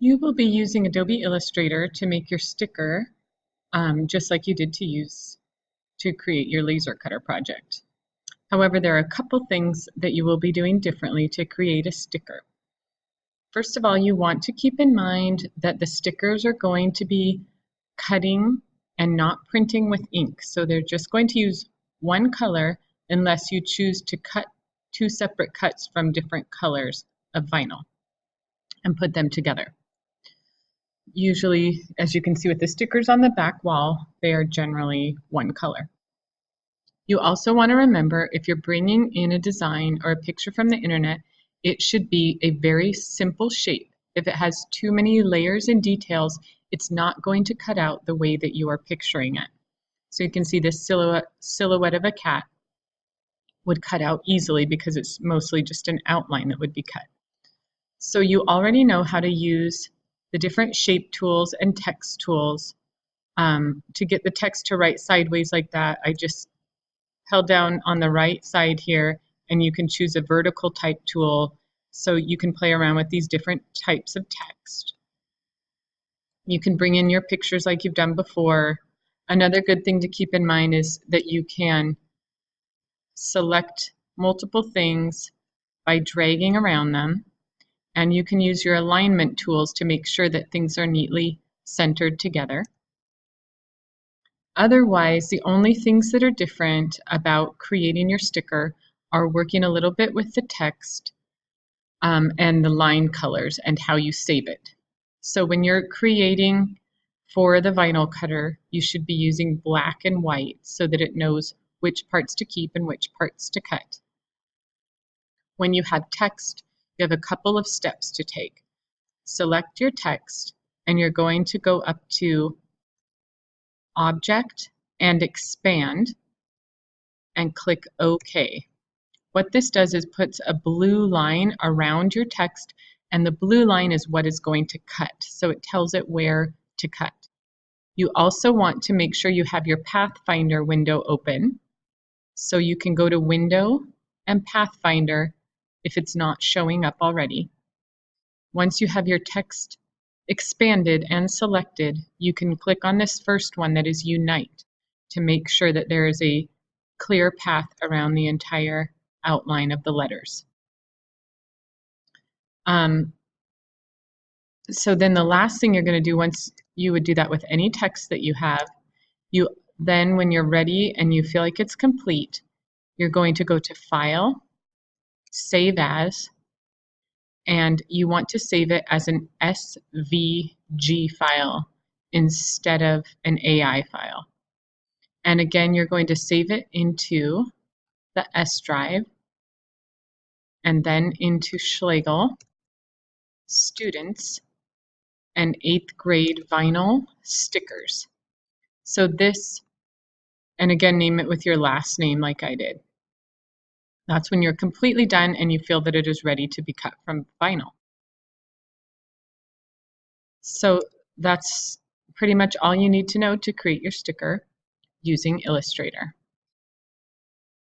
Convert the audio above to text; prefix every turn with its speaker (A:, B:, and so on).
A: You will be using Adobe Illustrator to make your sticker just like you did to create your laser cutter project. However, there are a couple things that you will be doing differently to create a sticker. First of all, you want to keep in mind that the stickers are going to be cutting and not printing with ink. So they're just going to use one color unless you choose to cut two separate cuts from different colors of vinyl and put them together. Usually, as you can see with the stickers on the back wall, they are generally one color. You also want to remember, if you're bringing in a design or a picture from the internet, it should be a very simple shape. If it has too many layers and details, it's not going to cut out the way that you are picturing it. So you can see this silhouette of a cat would cut out easily because it's mostly just an outline that would be cut. So you already know how to use the different shape tools and text tools. To get the text to write sideways like that, I just held down on the right side here, and you can choose a vertical type tool so you can play around with these different types of text. You can bring in your pictures like you've done before. Another good thing to keep in mind is that you can select multiple things by dragging around them, and you can use your alignment tools to make sure that things are neatly centered together. Otherwise, the only things that are different about creating your sticker are working a little bit with the text and the line colors and how you save it. So when you're creating for the vinyl cutter, you should be using black and white so that it knows which parts to keep and which parts to cut. When you have text, you have a couple of steps to take. Select your text, and you're going to go up to Object and Expand and click OK. What this does is puts a blue line around your text, and the blue line is what is going to cut, so it tells it where to cut. You also want to make sure you have your Pathfinder window open, so you can go to Window and Pathfinder if it's not showing up already. Once you have your text expanded and selected, you can click on this first one that is Unite to make sure that there is a clear path around the entire outline of the letters. So then the last thing you're going to do, once you would do that with any text that you have, then when you're ready and you feel like it's complete, you're going to go to File, Save As, and you want to save it as an SVG file instead of an AI file. And again, you're going to save it into the S drive and then into Schlegel, Students, and 8th grade vinyl stickers. So this, and again, name it with your last name like I did. That's when you're completely done and you feel that it is ready to be cut from vinyl. So that's pretty much all you need to know to create your sticker using Illustrator.